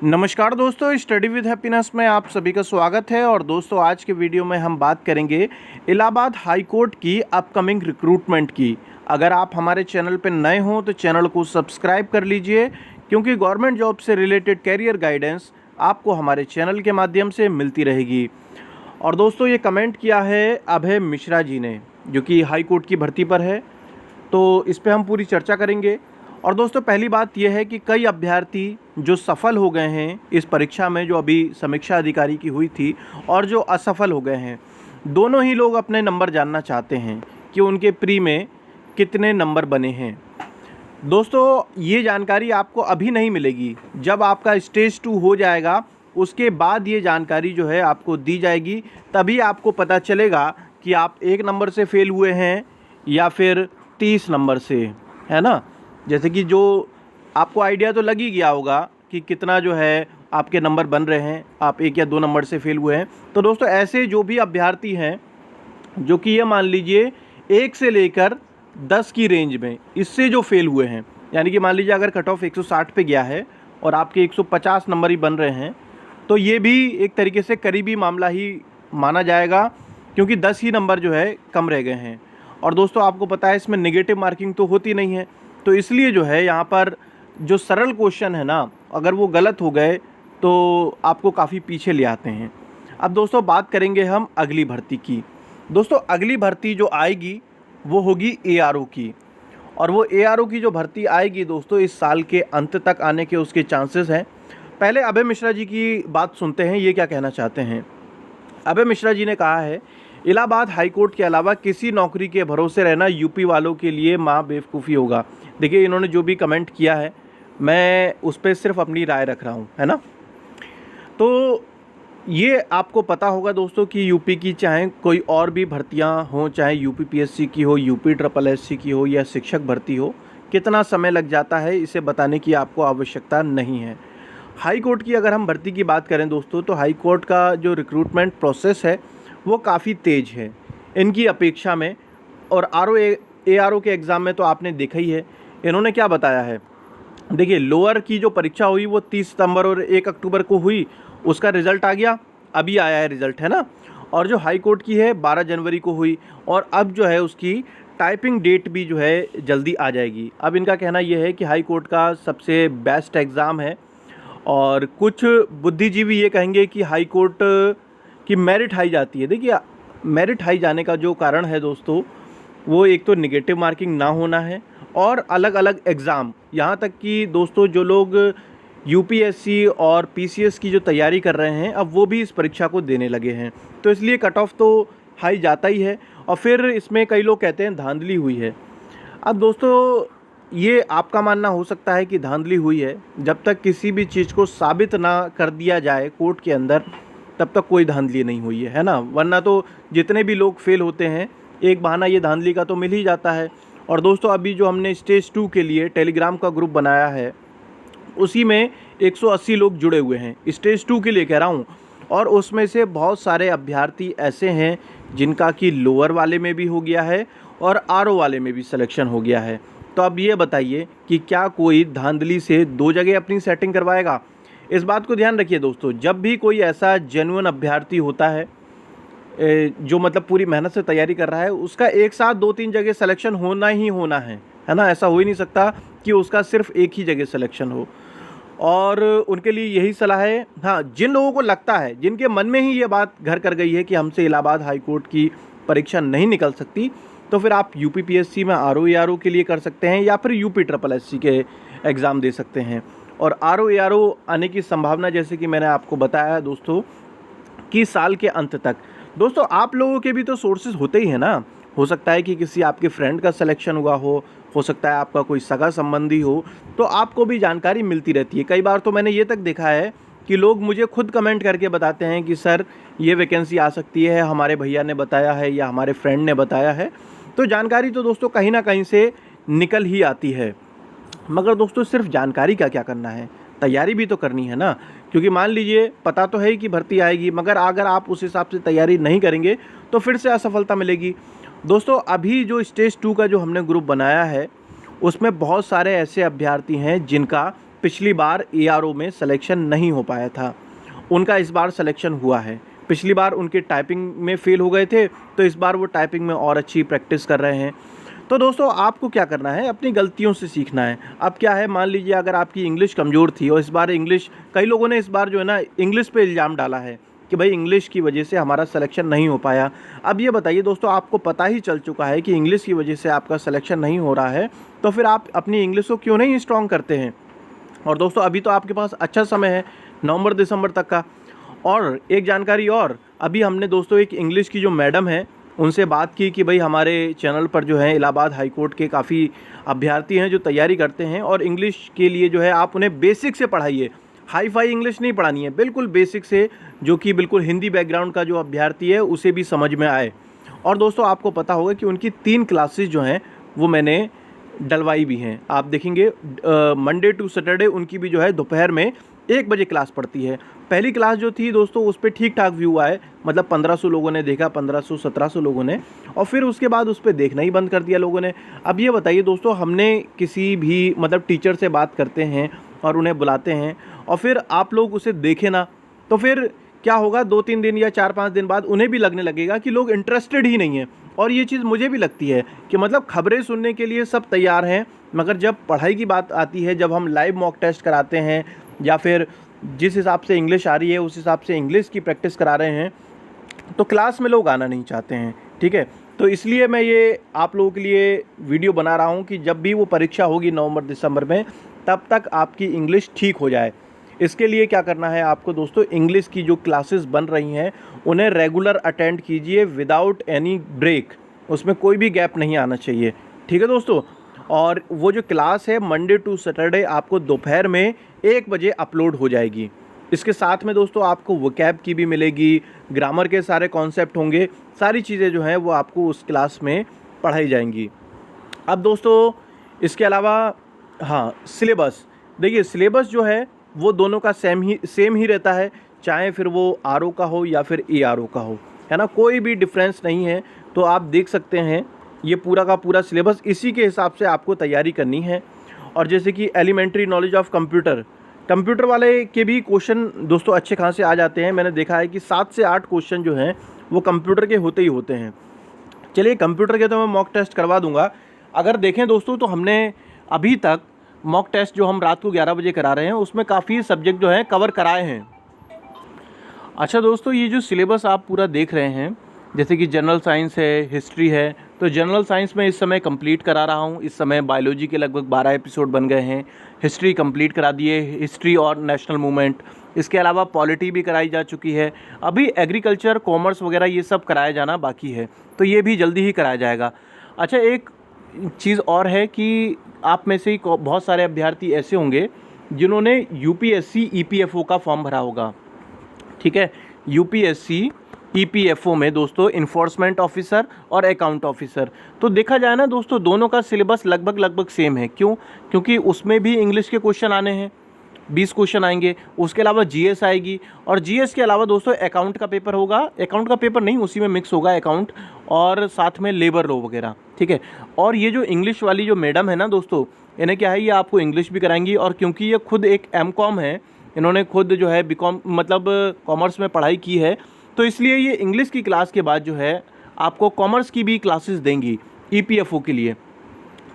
नमस्कार दोस्तों, study with happiness में आप सभी का स्वागत है। और दोस्तों, आज के वीडियो में हम बात करेंगे इलाहाबाद हाई कोर्ट की अपकमिंग रिक्रूटमेंट की। अगर आप हमारे चैनल पर नए हों तो चैनल को सब्सक्राइब कर लीजिए, क्योंकि गवर्नमेंट जॉब से रिलेटेड कैरियर गाइडेंस आपको हमारे चैनल के माध्यम से मिलती रहेगी। और दोस्तों, ये कमेंट किया है अभय मिश्रा जी ने, जो कि हाई कोर्ट की भर्ती पर है, तो इस पर हम पूरी चर्चा करेंगे। और दोस्तों, पहली बात यह है कि कई अभ्यर्थी जो सफल हो गए हैं इस परीक्षा में, जो अभी समीक्षा अधिकारी की हुई थी, और जो असफल हो गए हैं, दोनों ही लोग अपने नंबर जानना चाहते हैं कि उनके प्री में कितने नंबर बने हैं। दोस्तों, ये जानकारी आपको अभी नहीं मिलेगी, जब आपका स्टेज 2 हो जाएगा उसके बाद ये जानकारी जो है आपको दी जाएगी। तभी आपको पता चलेगा कि आप 1 नंबर से फेल हुए हैं या फिर 30 नंबर से, है ना। जैसे कि जो आपको आइडिया तो लग ही गया होगा कि कितना जो है आपके नंबर बन रहे हैं, आप 1 या 2 नंबर से फेल हुए हैं। तो दोस्तों, ऐसे जो भी अभ्यर्थी हैं जो कि ये मान लीजिए 1 से लेकर 10 की रेंज में, इससे जो फेल हुए हैं, यानी कि मान लीजिए अगर कट ऑफ 160 पे गया है और आपके 150 नंबर ही बन रहे हैं, तो ये भी एक तरीके से करीबी मामला ही माना जाएगा, क्योंकि 10 ही नंबर जो है कम रह गए हैं। और दोस्तों, आपको पता है इसमें नेगेटिव मार्किंग तो होती नहीं है, तो इसलिए जो है यहाँ पर जो सरल क्वेश्चन है ना, अगर वो गलत हो गए तो आपको काफ़ी पीछे ले आते हैं। अब दोस्तों, बात करेंगे हम अगली भर्ती की। दोस्तों, अगली भर्ती जो आएगी वो होगी एआरओ की। और वो एआरओ की जो भर्ती आएगी दोस्तों, इस साल के अंत तक आने के उसके चांसेस हैं। पहले अभय मिश्रा जी की बात सुनते हैं, ये क्या कहना चाहते हैं। अभय मिश्रा जी ने कहा है, इलाहाबाद हाई कोर्ट के अलावा किसी नौकरी के भरोसे रहना यूपी वालों के लिए माँ बेवकूफ़ी होगा। देखिए, इन्होंने जो भी कमेंट किया है, मैं उस पर सिर्फ अपनी राय रख रहा हूँ, है ना। तो ये आपको पता होगा दोस्तों कि यूपी की चाहे कोई और भी भर्तियाँ हों, चाहे यूपी पीएससी की हो, यूपी ट्रिपल एससी की हो, या शिक्षक भर्ती हो, कितना समय लग जाता है इसे बताने की आपको आवश्यकता नहीं है। हाई कोर्ट की अगर हम भर्ती की बात करें दोस्तों, तो हाई कोर्ट का जो रिक्रूटमेंट प्रोसेस है वो काफ़ी तेज़ है इनकी अपेक्षा में। और एआरओ के एग्ज़ाम में तो आपने देखा ही है, इन्होंने क्या बताया है। देखिए, लोअर की जो परीक्षा हुई वो 30 सितंबर और 1 अक्टूबर को हुई, उसका रिज़ल्ट आ गया, अभी आया है रिज़ल्ट, है ना। और जो हाई कोर्ट की है 12 जनवरी को हुई, और अब जो है उसकी टाइपिंग डेट भी जो है जल्दी आ जाएगी। अब इनका कहना यह है कि हाई कोर्ट का सबसे बेस्ट एग्ज़ाम है। और कुछ बुद्धिजीवी ये कहेंगे कि हाई कोर्ट की मेरिट हाई जाती है। देखिए, मेरिट हाई जाने का जो कारण है दोस्तों, वो एक तो नेगेटिव मार्किंग ना होना है, और अलग अलग एग्ज़ाम, यहाँ तक कि दोस्तों जो लोग यूपीएससी और पीसीएस की जो तैयारी कर रहे हैं, अब वो भी इस परीक्षा को देने लगे हैं, तो इसलिए कट ऑफ तो हाई जाता ही है। और फिर इसमें कई लोग कहते हैं धांधली हुई है। अब दोस्तों, ये आपका मानना हो सकता है कि धांधली हुई है, जब तक किसी भी चीज़ को साबित ना कर दिया जाए कोर्ट के अंदर, तब तक कोई धांधली नहीं हुई है ना। वरना तो जितने भी लोग फेल होते हैं, एक बहाना ये धांधली का तो मिल ही जाता है। और दोस्तों, अभी जो हमने स्टेज 2 के लिए टेलीग्राम का ग्रुप बनाया है, उसी में 180 लोग जुड़े हुए हैं, स्टेज 2 के लिए कह रहा हूँ। और उसमें से बहुत सारे अभ्यर्थी ऐसे हैं जिनका कि लोअर वाले में भी हो गया है और आरओ वाले में भी सिलेक्शन हो गया है। तो अब ये बताइए कि क्या कोई धांधली से 2 जगह अपनी सेटिंग करवाएगा। इस बात को ध्यान रखिए दोस्तों, जब भी कोई ऐसा जेन्युइन अभ्यर्थी होता है जो मतलब पूरी मेहनत से तैयारी कर रहा है, उसका एक साथ 2-3 जगह सिलेक्शन होना ही होना है ना। ऐसा हो ही नहीं सकता कि उसका सिर्फ एक ही जगह सिलेक्शन हो। और उनके लिए यही सलाह है, हाँ, जिन लोगों को लगता है, जिनके मन में ही ये बात घर कर गई है कि हमसे इलाहाबाद हाई कोर्ट की परीक्षा नहीं निकल सकती, तो फिर आप यूपी पीएससी में आरओ एआरओ के लिए कर सकते हैं, या फिर यूपी ट्रिपल एससी के एग्ज़ाम दे सकते हैं। और आरओ एआरओ आने की संभावना, जैसे कि मैंने आपको बताया दोस्तों, कि साल के अंत तक। दोस्तों, आप लोगों के भी तो सोर्सेज होते ही हैं ना। हो सकता है कि किसी आपके फ्रेंड का सिलेक्शन हुआ हो सकता है आपका कोई सगा संबंधी हो, तो आपको भी जानकारी मिलती रहती है। कई बार तो मैंने ये तक देखा है कि लोग मुझे खुद कमेंट करके बताते हैं कि सर, ये वैकेंसी आ सकती है, हमारे भैया ने बताया है या हमारे फ्रेंड ने बताया है। तो जानकारी तो दोस्तों कहीं ना कहीं से निकल ही आती है। मगर दोस्तों, सिर्फ जानकारी का क्या करना है, तैयारी भी तो करनी है ना। क्योंकि मान लीजिए पता तो है कि भर्ती आएगी, मगर अगर आप उस हिसाब से तैयारी नहीं करेंगे तो फिर से असफलता मिलेगी। दोस्तों, अभी जो स्टेज 2 का जो हमने ग्रुप बनाया है, उसमें बहुत सारे ऐसे अभ्यर्थी हैं जिनका पिछली बार ARO में सिलेक्शन नहीं हो पाया था, उनका इस बार सिलेक्शन हुआ है। पिछली बार उनके टाइपिंग में फेल हो गए थे, तो इस बार वो टाइपिंग में और अच्छी प्रैक्टिस कर रहे हैं। तो दोस्तों आपको क्या करना है, अपनी गलतियों से सीखना है। अब क्या है, मान लीजिए अगर आपकी इंग्लिश कमज़ोर थी और इस बार इंग्लिश, कई लोगों ने इस बार जो है ना इंग्लिश पे इल्ज़ाम डाला है कि भाई इंग्लिश की वजह से हमारा सिलेक्शन नहीं हो पाया। अब ये बताइए दोस्तों, आपको पता ही चल चुका है कि इंग्लिश की वजह से आपका सिलेक्शन नहीं हो रहा है, तो फिर आप अपनी इंग्लिश को क्यों नहीं स्ट्रॉन्ग करते हैं। और दोस्तों अभी तो आपके पास अच्छा समय है, नवंबर दिसंबर तक का। और एक जानकारी और, अभी हमने दोस्तों एक इंग्लिश की जो मैडम है उनसे बात की कि भाई हमारे चैनल पर जो है इलाहाबाद हाई कोर्ट के काफ़ी अभ्यर्थी हैं जो तैयारी करते हैं, और इंग्लिश के लिए जो है आप उन्हें बेसिक से पढ़ाइए। हाई फाई इंग्लिश नहीं पढ़ानी है, बिल्कुल बेसिक से, जो कि बिल्कुल हिंदी बैकग्राउंड का जो अभ्यर्थी है उसे भी समझ में आए। और दोस्तों आपको पता होगा कि उनकी 3 क्लासेस जो हैं वो मैंने डलवाई भी हैं। आप देखेंगे मंडे टू सैटरडे उनकी भी जो है दोपहर में 1 बजे क्लास पड़ती है। पहली क्लास जो थी दोस्तों उस पर ठीक ठाक व्यू आए, मतलब 1500 लोगों ने देखा, 1500-1700 लोगों ने, और फिर उसके बाद उस पर देखना ही बंद कर दिया लोगों ने। अब ये बताइए दोस्तों, हमने किसी भी मतलब टीचर से बात करते हैं और उन्हें बुलाते हैं और फिर आप लोग उसे देखें ना, तो फिर क्या होगा, 2-3 दिन या 4-5 दिन बाद उन्हें भी लगने लगेगा कि लोग इंटरेस्टेड ही नहीं हैं। और ये चीज़ मुझे भी लगती है कि मतलब खबरें सुनने के लिए सब तैयार हैं, मगर जब पढ़ाई की बात आती है, जब हम लाइव मॉक टेस्ट कराते हैं या फिर जिस हिसाब से इंग्लिश आ रही है उस हिसाब से इंग्लिश की प्रैक्टिस करा रहे हैं, तो क्लास में लोग आना नहीं चाहते हैं। ठीक है, तो इसलिए मैं ये आप लोगों के लिए वीडियो बना रहा हूँ कि जब भी वो परीक्षा होगी नवंबर दिसंबर में, तब तक आपकी इंग्लिश ठीक हो जाए। इसके लिए क्या करना है आपको दोस्तों, इंग्लिश की जो क्लासेस बन रही हैं उन्हें रेगुलर अटेंड कीजिए विदाउट एनी ब्रेक, उसमें कोई भी गैप नहीं आना चाहिए। ठीक है दोस्तों, और वो जो क्लास है मंडे टू सैटरडे आपको दोपहर में 1 बजे अपलोड हो जाएगी। इसके साथ में दोस्तों आपको वोकैब की भी मिलेगी, ग्रामर के सारे कॉन्सेप्ट होंगे, सारी चीज़ें जो हैं वो आपको उस क्लास में पढ़ाई जाएंगी। अब दोस्तों इसके अलावा हाँ, सिलेबस देखिए, सिलेबस जो है वो दोनों का सेम ही रहता है, चाहे फिर वो आरओ का हो या फिर ARO का हो, है ना, कोई भी डिफरेंस नहीं है। तो आप देख सकते हैं ये पूरा का पूरा सिलेबस, इसी के हिसाब से आपको तैयारी करनी है। और जैसे कि एलिमेंट्री नॉलेज ऑफ कंप्यूटर वाले के भी क्वेश्चन दोस्तों अच्छे खासे आ जाते हैं। मैंने देखा है कि 7 से 8 क्वेश्चन जो हैं वो कंप्यूटर के होते ही होते हैं। चलिए, कंप्यूटर के तो मैं मॉक टेस्ट करवा दूंगा। अगर देखें दोस्तों तो हमने अभी तक मॉक टेस्ट जो हम रात को 11 बजे करा रहे हैं उसमें काफ़ी सब्जेक्ट जो हैं कवर कराए हैं। अच्छा दोस्तों, ये जो सिलेबस आप पूरा देख रहे हैं, जैसे कि जनरल साइंस है, हिस्ट्री है, तो जनरल साइंस में इस समय कंप्लीट करा रहा हूँ। इस समय बायोलॉजी के लगभग 12 एपिसोड बन गए हैं। हिस्ट्री कंप्लीट करा दिए, हिस्ट्री और नेशनल मूवमेंट। इसके अलावा पॉलिटी भी कराई जा चुकी है। अभी एग्रीकल्चर, कॉमर्स वगैरह ये सब कराया जाना बाकी है, तो ये भी जल्दी ही कराया जाएगा। अच्छा, एक चीज़ और है कि आप में से ही बहुत सारे अभ्यर्थी ऐसे होंगे जिन्होंने UPSC EPFO का फॉर्म भरा होगा। ठीक है, UPSC EPFO में दोस्तों इन्फोर्समेंट ऑफिसर और अकाउंट ऑफिसर, तो देखा जाए ना दोस्तों दोनों का सिलेबस लगभग सेम है। क्यों? क्योंकि उसमें भी इंग्लिश के क्वेश्चन आने हैं, 20 क्वेश्चन आएंगे। उसके अलावा GS आएगी, और GS के अलावा दोस्तों अकाउंट का पेपर होगा। अकाउंट का पेपर नहीं, उसी में मिक्स होगा अकाउंट और साथ में लेबर लॉ वगैरह। ठीक है, और ये जो इंग्लिश वाली जो मैडम है ना दोस्तों, इन्हें क्या है, ये आपको इंग्लिश भी कराएंगी। और क्योंकि ये खुद एक MCOM है, इन्होंने खुद जो है BCom मतलब कॉमर्स में पढ़ाई की है, तो इसलिए ये इंग्लिश की क्लास के बाद जो है आपको कॉमर्स की भी क्लासेस देंगी EPFO के लिए।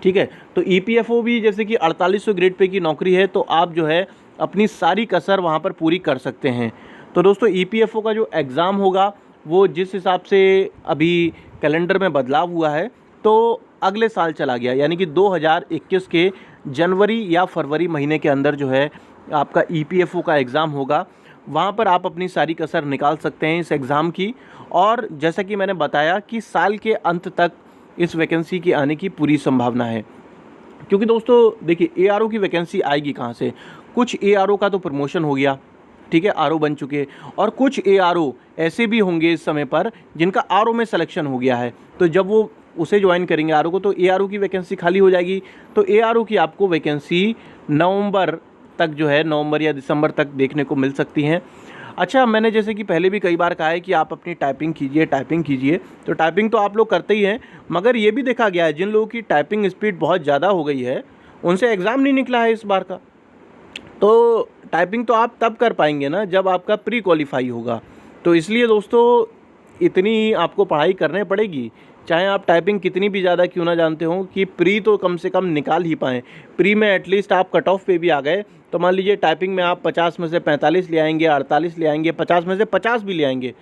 ठीक है, तो EPFO भी जैसे कि 4800 ग्रेड पे की नौकरी है, तो आप जो है अपनी सारी कसर वहाँ पर पूरी कर सकते हैं। तो दोस्तों EPFO का जो एग्ज़ाम होगा वो जिस हिसाब से अभी कैलेंडर में बदलाव हुआ है, तो अगले साल चला गया, यानी कि 2021 के जनवरी या फरवरी महीने के अंदर जो है आपका EPFO का एग्ज़ाम होगा। वहाँ पर आप अपनी सारी कसर निकाल सकते हैं इस एग्ज़ाम की। और जैसा कि मैंने बताया कि साल के अंत तक इस वैकेंसी की आने की पूरी संभावना है। क्योंकि दोस्तों देखिए, ARO की वैकेंसी आएगी कहाँ से? कुछ ARO का तो प्रमोशन हो गया, ठीक है, RO बन चुके, और कुछ ARO ऐसे भी होंगे इस समय पर जिनका RO में सिलेक्शन हो गया है, तो जब वो उसे ज्वाइन करेंगे RO को, तो ARO की वैकेंसी खाली हो जाएगी। तो ARO की आपको वैकेंसी नवंबर तक जो है, नवंबर या दिसंबर तक देखने को मिल सकती हैं। अच्छा, मैंने जैसे कि पहले भी कई बार कहा है कि आप अपनी टाइपिंग कीजिए, तो टाइपिंग तो आप लोग करते ही हैं, मगर ये भी देखा गया है जिन लोगों की टाइपिंग स्पीड बहुत ज़्यादा हो गई है उनसे एग्ज़ाम नहीं निकला है इस बार का। तो टाइपिंग तो आप तब कर पाएंगे ना जब आपका प्री क्वालिफाई होगा। तो इसलिए दोस्तों इतनी आपको पढ़ाई करनी पड़ेगी, चाहे आप टाइपिंग कितनी भी ज़्यादा क्यों ना जानते हो, कि प्री तो कम से कम निकाल ही पाएँ। प्री में एटलीस्ट आप कट ऑफ पे भी आ गए तो मान लीजिए टाइपिंग में आप 50 में से 45 ले आएंगे, 48 ले आएंगे, 50 में से 50 भी ले आएंगे।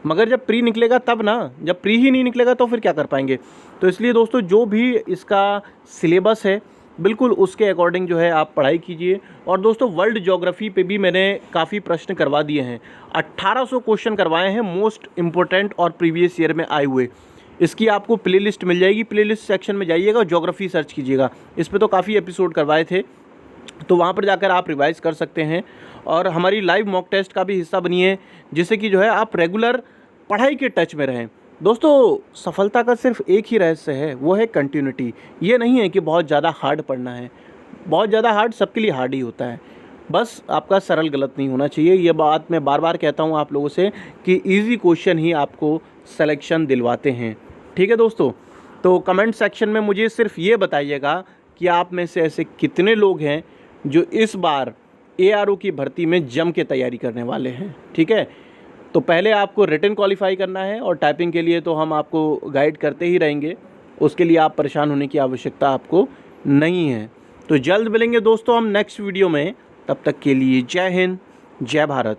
मगर जब प्री निकलेगा तब ना, जब प्री ही नहीं निकलेगा तो फिर क्या कर पाएंगे। तो इसलिए दोस्तों जो भी इसका सिलेबस है बिल्कुल उसके अकॉर्डिंग जो है आप पढ़ाई कीजिए। और दोस्तों वर्ल्ड ज्योग्राफी पे भी मैंने काफ़ी प्रश्न करवा दिए हैं, 1800 क्वेश्चन करवाए हैं मोस्ट इम्पोर्टेंट और प्रीवियस ईयर में आए हुए। इसकी आपको प्लेलिस्ट मिल जाएगी, प्लेलिस्ट सेक्शन में जाइएगा, ज्योग्राफी सर्च कीजिएगा, इस पर तो काफ़ी एपिसोड करवाए थे, तो वहाँ पर जाकर आप रिवाइज़ कर सकते हैं। और हमारी लाइव मॉक टेस्ट का भी हिस्सा बनिए, जिससे कि जो है आप रेगुलर पढ़ाई के टच में रहें। दोस्तों सफलता का सिर्फ एक ही रहस्य है, वो है कंटिन्यूटी। ये नहीं है कि बहुत ज़्यादा हार्ड पढ़ना है, बहुत ज़्यादा हार्ड सबके लिए हार्ड ही होता है, बस आपका सरल गलत नहीं होना चाहिए। ये बात मैं बार बार कहता हूँ आप लोगों से कि इजी क्वेश्चन ही आपको सिलेक्शन दिलवाते हैं। ठीक है दोस्तों, तो कमेंट सेक्शन में मुझे सिर्फ ये बताइएगा कि आप में से ऐसे कितने लोग हैं जो इस बार ARO की भर्ती में जम के तैयारी करने वाले हैं। ठीक है, तो पहले आपको रिटन क्वालिफाई करना है, और टाइपिंग के लिए तो हम आपको गाइड करते ही रहेंगे, उसके लिए आप परेशान होने की आवश्यकता आपको नहीं है। तो जल्द मिलेंगे दोस्तों हम नेक्स्ट वीडियो में, तब तक के लिए जय हिंद, जय भारत।